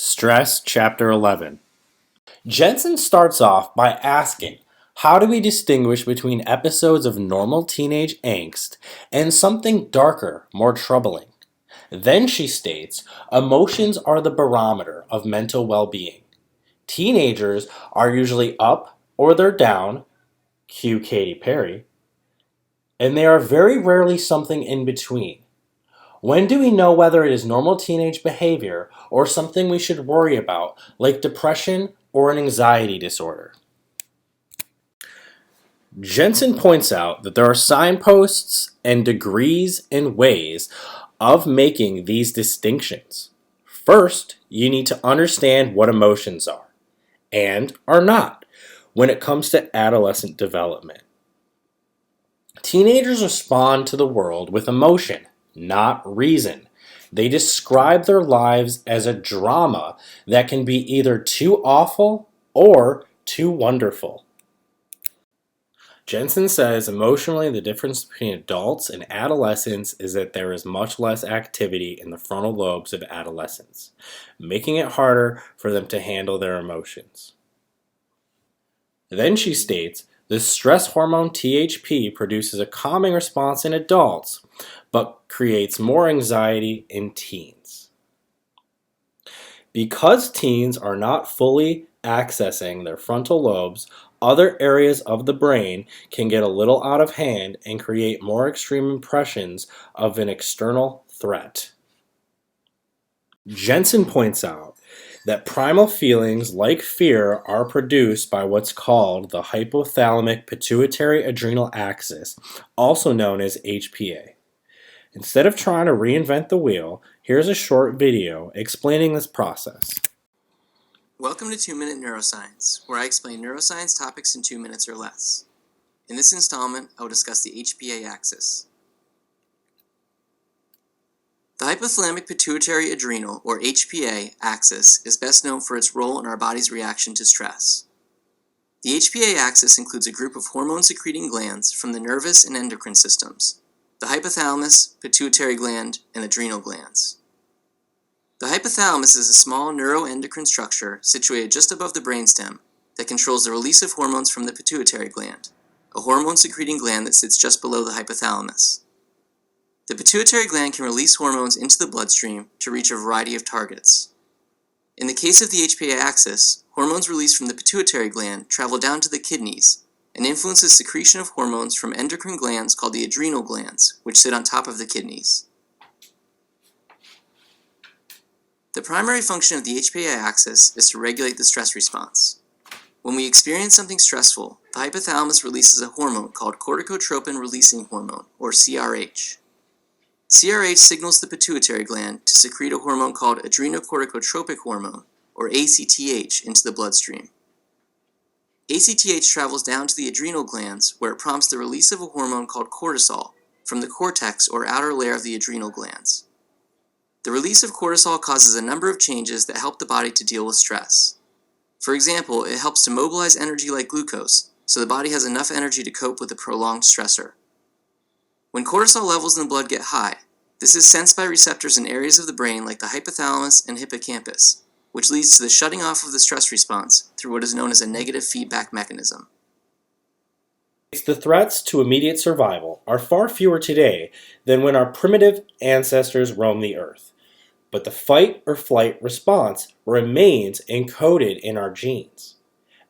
Stress, Chapter 11. Jensen starts off by asking, how do we distinguish between episodes of normal teenage angst and something darker, more troubling? Then she states, emotions are the barometer of mental well-being. Teenagers are usually up or they're down, cue Katy Perry, and they are very rarely something in between. When do we know whether it is normal teenage behavior or something we should worry about, like depression or an anxiety disorder? Jensen points out that there are signposts and degrees and ways of making these distinctions. First, you need to understand what emotions are and are not when it comes to adolescent development. Teenagers respond to the world with emotion, not reason. They describe their lives as a drama that can be either too awful or too wonderful. Jensen says emotionally the difference between adults and adolescents is that there is much less activity in the frontal lobes of adolescents, making it harder for them to handle their emotions. Then she states, the stress hormone THP produces a calming response in adults, but creates more anxiety in teens. Because teens are not fully accessing their frontal lobes, other areas of the brain can get a little out of hand and create more extreme impressions of an external threat. Jensen points out that primal feelings like fear are produced by what's called the hypothalamic pituitary adrenal axis, also known as HPA. Instead of trying to reinvent the wheel, here's a short video explaining this process. Welcome to 2-Minute Neuroscience, where I explain neuroscience topics in 2 minutes or less. In this installment, I will discuss the HPA axis. The hypothalamic pituitary adrenal, or HPA, axis is best known for its role in our body's reaction to stress. The HPA axis includes a group of hormone-secreting glands from the nervous and endocrine systems, the hypothalamus, pituitary gland, and adrenal glands. The hypothalamus is a small neuroendocrine structure situated just above the brainstem that controls the release of hormones from the pituitary gland, a hormone-secreting gland that sits just below the hypothalamus. The pituitary gland can release hormones into the bloodstream to reach a variety of targets. In the case of the HPA axis, hormones released from the pituitary gland travel down to the kidneys and influence the secretion of hormones from endocrine glands called the adrenal glands, which sit on top of the kidneys. The primary function of the HPA axis is to regulate the stress response. When we experience something stressful, the hypothalamus releases a hormone called corticotropin-releasing hormone, or CRH. CRH signals the pituitary gland to secrete a hormone called adrenocorticotropic hormone, or ACTH, into the bloodstream. ACTH travels down to the adrenal glands where it prompts the release of a hormone called cortisol from the cortex or outer layer of the adrenal glands. The release of cortisol causes a number of changes that help the body to deal with stress. For example, it helps to mobilize energy like glucose, so the body has enough energy to cope with a prolonged stressor. When cortisol levels in the blood get high, this is sensed by receptors in areas of the brain like the hypothalamus and hippocampus, which leads to the shutting off of the stress response through what is known as a negative feedback mechanism. The threats to immediate survival are far fewer today than when our primitive ancestors roamed the earth. But the fight or flight response remains encoded in our genes.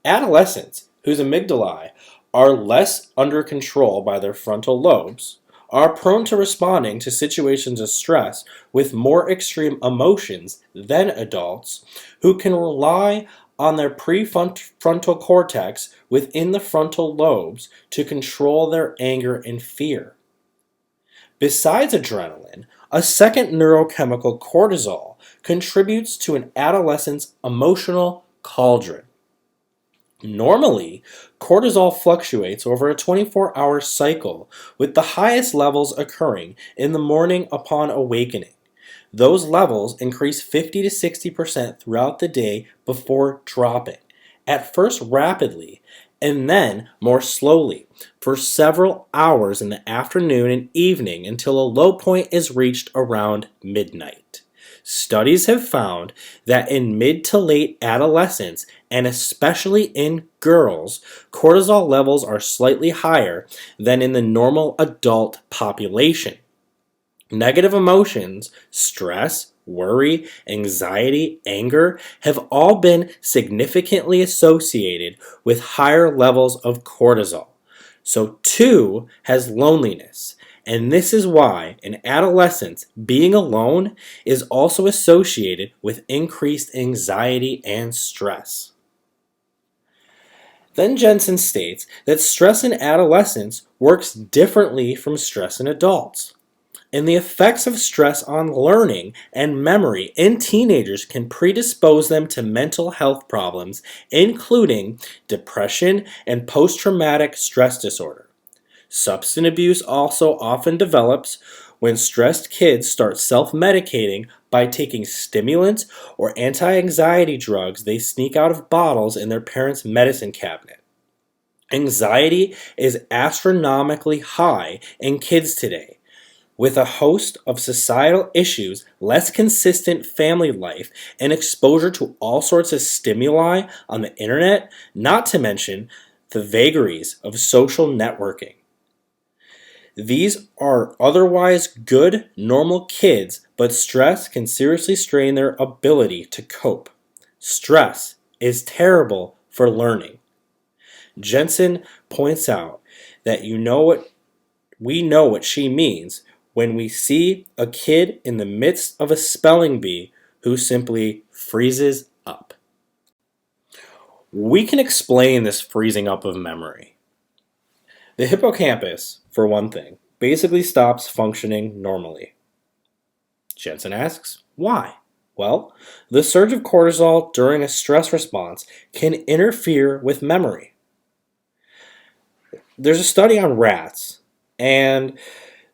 Adolescents, whose amygdalae are less under control by their frontal lobes, are prone to responding to situations of stress with more extreme emotions than adults who can rely on their prefrontal cortex within the frontal lobes to control their anger and fear. Besides adrenaline, a second neurochemical, cortisol, contributes to an adolescent's emotional cauldron. Normally, cortisol fluctuates over a 24-hour cycle, with the highest levels occurring in the morning upon awakening. Those levels increase 50 to 60% throughout the day before dropping, at first rapidly and then more slowly, for several hours in the afternoon and evening until a low point is reached around midnight. Studies have found that in mid to late adolescence, and especially in girls, cortisol levels are slightly higher than in the normal adult population. Negative emotions, stress, worry, anxiety, anger have all been significantly associated with higher levels of cortisol. So, two has loneliness. And this is why in adolescence, being alone is also associated with increased anxiety and stress. Then Jensen states that stress in adolescence works differently from stress in adults. And the effects of stress on learning and memory in teenagers can predispose them to mental health problems, including depression and post traumatic stress disorder. Substance abuse also often develops when stressed kids start self medicating by taking stimulants or anti anxiety drugs they sneak out of bottles in their parents' medicine cabinet. Anxiety is astronomically high in kids today. With a host of societal issues, less consistent family life, and exposure to all sorts of stimuli on the internet, not to mention the vagaries of social networking. These are otherwise good, normal kids, but stress can seriously strain their ability to cope. Stress is terrible for learning. Jensen points out that we know what she means when we see a kid in the midst of a spelling bee who simply freezes up. We can explain this freezing up of memory. The hippocampus, for one thing, basically stops functioning normally. Jensen asks, why? Well, the surge of cortisol during a stress response can interfere with memory. There's a study on rats, and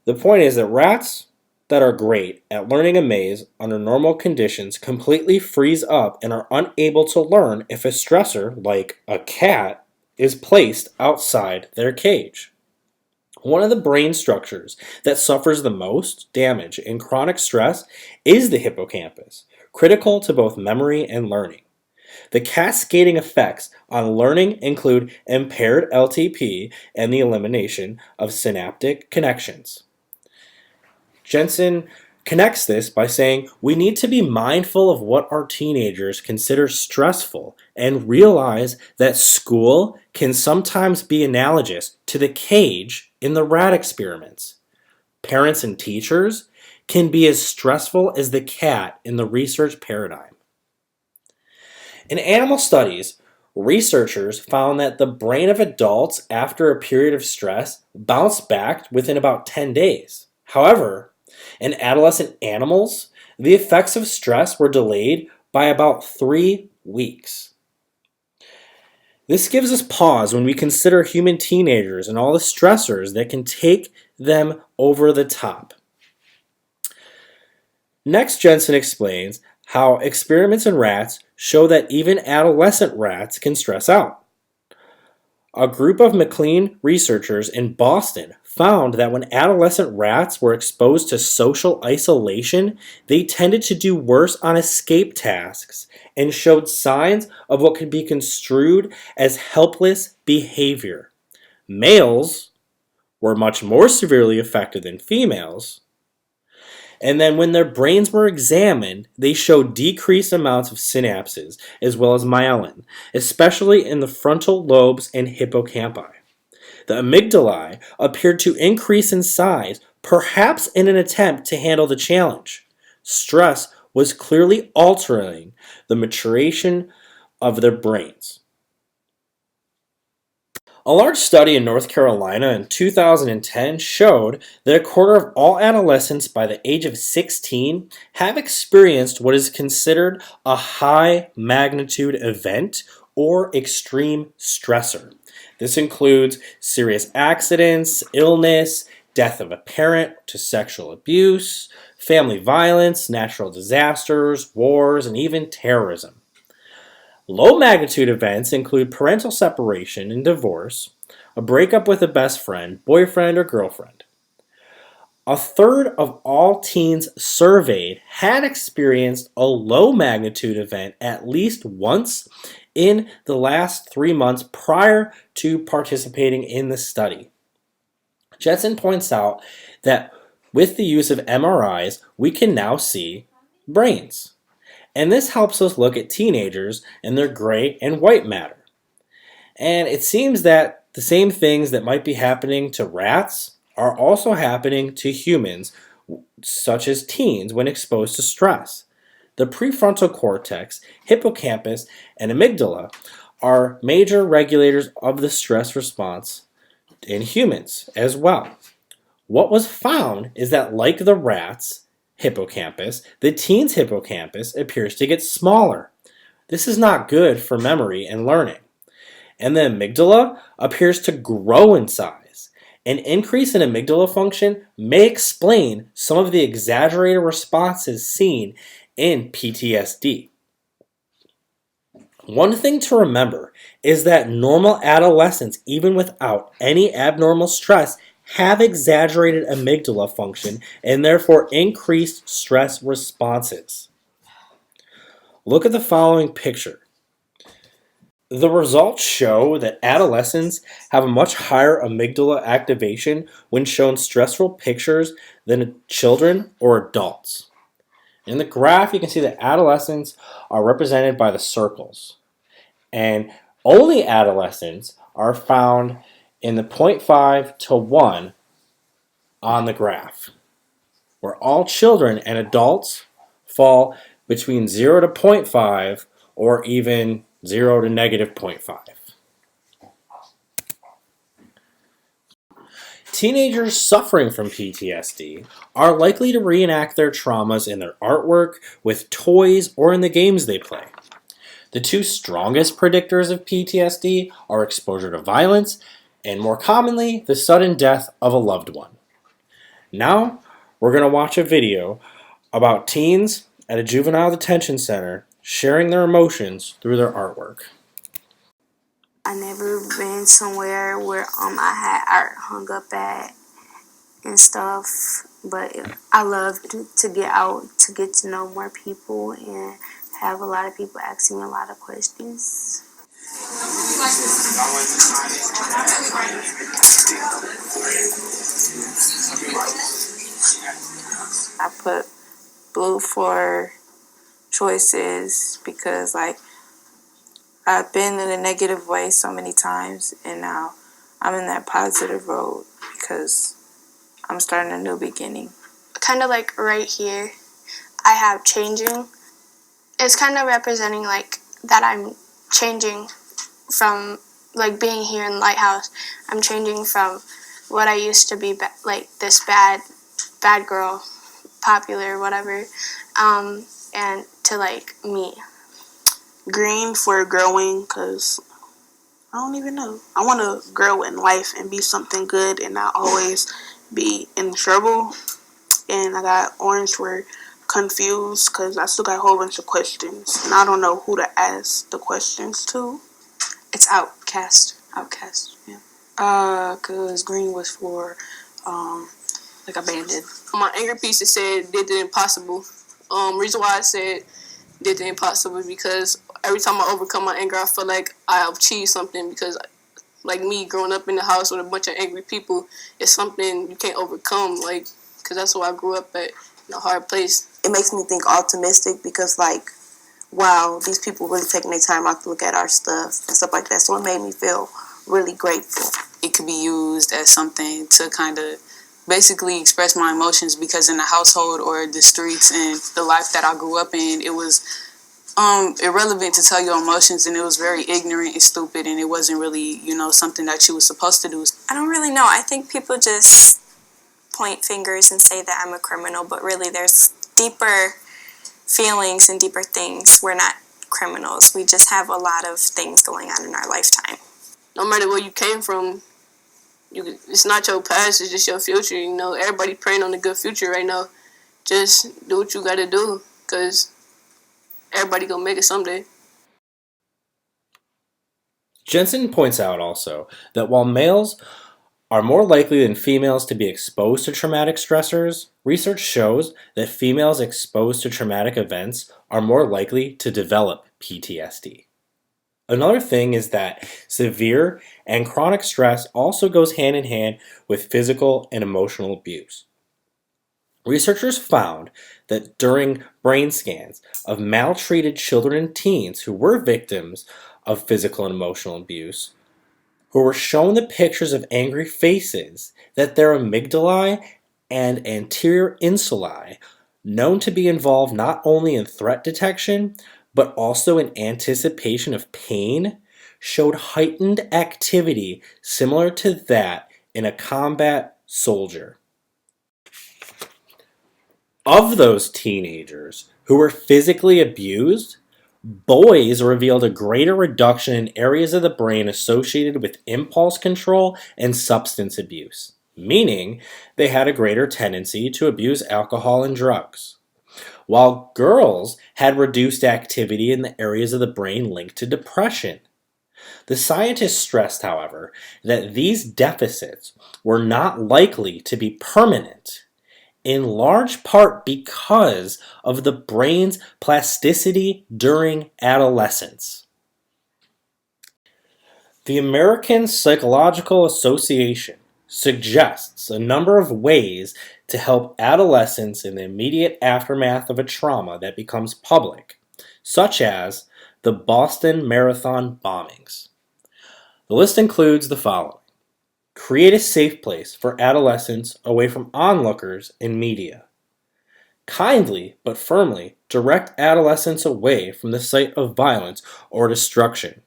the point is that rats that are great at learning a maze under normal conditions completely freeze up and are unable to learn if a stressor, like a cat, is placed outside their cage. One of the brain structures that suffers the most damage in chronic stress is the hippocampus, critical to both memory and learning. The cascading effects on learning include impaired LTP and the elimination of synaptic connections. Jensen connects this by saying we need to be mindful of what our teenagers consider stressful and realize that school can sometimes be analogous to the cage in the rat experiments. Parents and teachers can be as stressful as the cat in the research paradigm. In animal studies, researchers found that the brain of adults after a period of stress bounced back within about 10 days. However, in adolescent animals, the effects of stress were delayed by about 3 weeks. This gives us pause when we consider human teenagers and all the stressors that can take them over the top. Next, Jensen explains how experiments in rats show that even adolescent rats can stress out. A group of McLean researchers in Boston found that when adolescent rats were exposed to social isolation, they tended to do worse on escape tasks and showed signs of what could be construed as helpless behavior. Males were much more severely affected than females. And then when their brains were examined, they showed decreased amounts of synapses as well as myelin, especially in the frontal lobes and hippocampi. The amygdalae appeared to increase in size, perhaps in an attempt to handle the challenge. Stress was clearly altering the maturation of their brains. A large study in North Carolina in 2010 showed that a quarter of all adolescents by the age of 16 have experienced what is considered a high magnitude event or extreme stressor. This includes serious accidents, illness, death of a parent to sexual abuse, family violence, natural disasters, wars, and even terrorism. Low magnitude events include parental separation and divorce, a breakup with a best friend, boyfriend, or girlfriend. A third of all teens surveyed had experienced a low magnitude event at least once in the last 3 months prior to participating in the study. Jensen points out that with the use of MRIs, we can now see brains. And this helps us look at teenagers and their gray and white matter. And it seems that the same things that might be happening to rats are also happening to humans, such as teens, when exposed to stress. The prefrontal cortex, hippocampus, and amygdala are major regulators of the stress response in humans as well. What was found is that, like the rat's hippocampus, the teen's hippocampus appears to get smaller. This is not good for memory and learning. And the amygdala appears to grow in size. An increase in amygdala function may explain some of the exaggerated responses seen in PTSD. One thing to remember is that normal adolescents, even without any abnormal stress, have exaggerated amygdala function and therefore increased stress responses. Look at the following picture. The results show that adolescents have a much higher amygdala activation when shown stressful pictures than children or adults. In the graph, you can see that adolescents are represented by the circles, and only adolescents are found in the zero point 0.5 to 1 on the graph, where all children and adults fall between 0 to zero point 0.5 or even 0 to negative zero point 0.5. Teenagers suffering from PTSD are likely to reenact their traumas in their artwork, with toys, or in the games they play. The two strongest predictors of PTSD are exposure to violence and, more commonly, the sudden death of a loved one. Now, we're going to watch a video about teens at a juvenile detention center sharing their emotions through their artwork. I never been somewhere where I had art hung up at and stuff, but I love to get out, to get to know more people and have a lot of people asking me a lot of questions. I put blue for choices because I've been in a negative way so many times, and now I'm in that positive road because I'm starting a new beginning. Kind of like right here, I have changing. It's kind of representing like that I'm changing from like being here in Lighthouse. I'm changing from what I used to be, like this bad girl, popular, whatever, and to like me. Green for growing, because I don't even know. I want to grow in life and be something good and not always be in trouble. And I got orange for confused, because I still got a whole bunch of questions and I don't know who to ask the questions to. It's outcast, yeah. Cause green was for, like abandoned. My anger piece, it said did the impossible. Reason why I said did the impossible is because every time I overcome my anger, I feel like I achieved something, because like me growing up in the house with a bunch of angry people, it's something you can't overcome, like, because that's why I grew up at, in a hard place. It makes me think optimistic because, like, wow, these people really taking their time out to look at our stuff and stuff like that. So it made me feel really grateful. It could be used as something to kind of basically express my emotions, because in the household or the streets and the life that I grew up in, it was irrelevant to tell your emotions, and it was very ignorant and stupid, and it wasn't really, something that you were supposed to do. I don't really know. I think people just point fingers and say that I'm a criminal, but really there's deeper feelings and deeper things. We're not criminals. We just have a lot of things going on in our lifetime. No matter where you came from, it's not your past, it's just your future. Everybody praying on a good future right now. Just do what you gotta do, because everybody gonna make it someday. Jensen points out also that while males are more likely than females to be exposed to traumatic stressors. Research shows that females exposed to traumatic events are more likely to develop PTSD. Another thing is that severe and chronic stress also goes hand in hand with physical and emotional abuse. Researchers found that during brain scans of maltreated children and teens who were victims of physical and emotional abuse, who were shown the pictures of angry faces, that their amygdalae and anterior insulae, known to be involved not only in threat detection, but also in anticipation of pain, showed heightened activity similar to that in a combat soldier. Of those teenagers who were physically abused, boys revealed a greater reduction in areas of the brain associated with impulse control and substance abuse, meaning they had a greater tendency to abuse alcohol and drugs, while girls had reduced activity in the areas of the brain linked to depression. The scientists stressed, however, that these deficits were not likely to be permanent, in large part because of the brain's plasticity during adolescence. The American Psychological Association suggests a number of ways to help adolescents in the immediate aftermath of a trauma that becomes public, such as the Boston Marathon bombings. The list includes the following. Create a safe place for adolescents away from onlookers and media. Kindly but firmly direct adolescents away from the site of violence or destruction,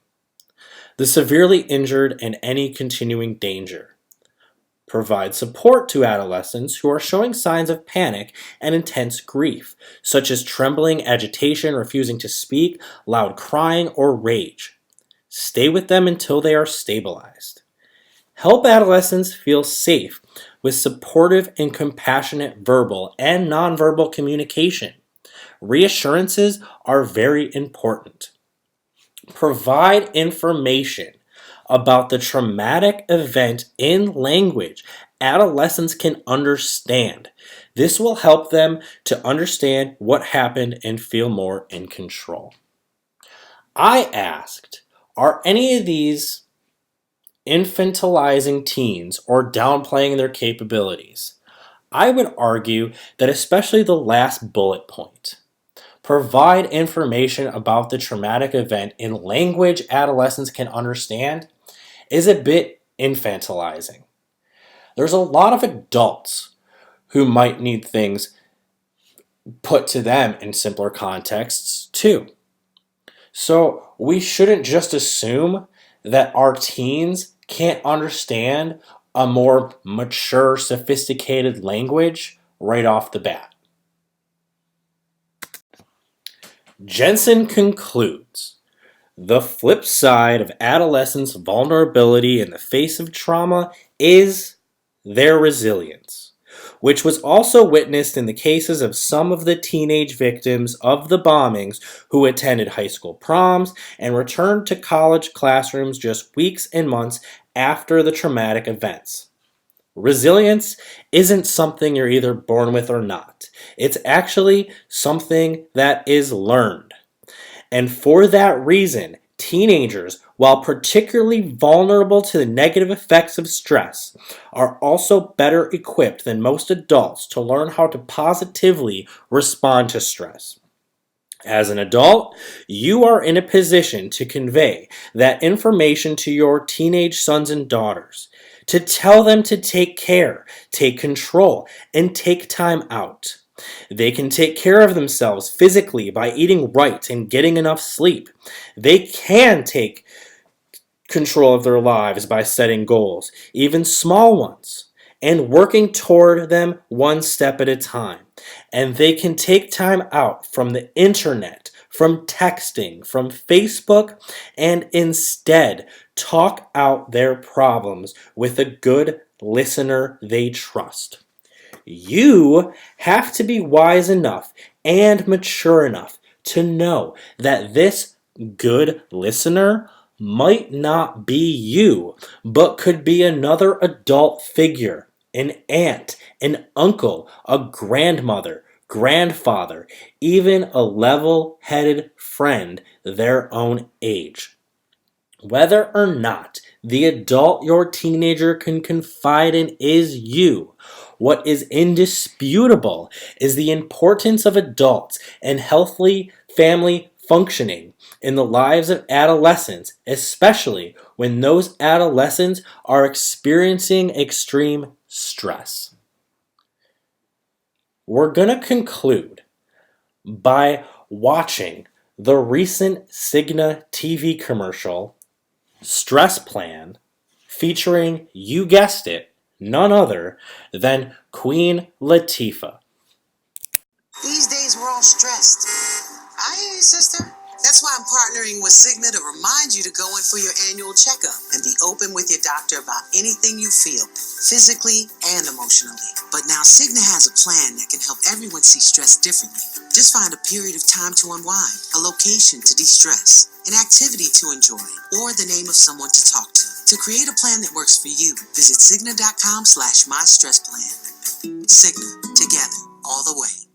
the severely injured, and any continuing danger. Provide support to adolescents who are showing signs of panic and intense grief, such as trembling, agitation, refusing to speak, loud crying, or rage. Stay with them until they are stabilized. Help adolescents feel safe with supportive and compassionate verbal and nonverbal communication. Reassurances are very important. Provide information about the traumatic event in language adolescents can understand. This will help them to understand what happened and feel more in control. I asked, are any of these infantilizing teens or downplaying their capabilities? I would argue that especially the last bullet point, provide information about the traumatic event in language adolescents can understand, is a bit infantilizing. There's a lot of adults who might need things put to them in simpler contexts too. So we shouldn't just assume that our teens can't understand a more mature, sophisticated language right off the bat. Jensen concludes, the flip side of adolescents' vulnerability in the face of trauma is their resilience, which was also witnessed in the cases of some of the teenage victims of the bombings who attended high school proms and returned to college classrooms just weeks and months after the traumatic events. Resilience isn't something you're either born with or not. It's actually something that is learned. And for that reason, teenagers, while particularly vulnerable to the negative effects of stress, are also better equipped than most adults to learn how to positively respond to stress. As an adult, you are in a position to convey that information to your teenage sons and daughters, to tell them to take care, take control, and take time out. They can take care of themselves physically by eating right and getting enough sleep. They can take control of their lives by setting goals, even small ones, and working toward them one step at a time. And they can take time out from the internet, from texting, from Facebook, and instead talk out their problems with a good listener they trust. You have to be wise enough and mature enough to know that this good listener might not be you, but could be another adult figure, an aunt, an uncle, a grandmother, grandfather, even a level-headed friend their own age. Whether or not the adult your teenager can confide in is you, what is indisputable is the importance of adults and healthy family functioning in the lives of adolescents, especially when those adolescents are experiencing extreme stress. We're going to conclude by watching the recent Cigna TV commercial, Stress Plan, featuring, you guessed it, none other than Queen Latifah. These days we're all stressed. I hear you, sister. That's why I'm partnering with Cigna to remind you to go in for your annual checkup and be open with your doctor about anything you feel, physically and emotionally. But now Cigna has a plan that can help everyone see stress differently. Just find a period of time to unwind, a location to de-stress, an activity to enjoy, or the name of someone to talk to. To create a plan that works for you, visit Cigna.com/mystressplan. Cigna, together, all the way.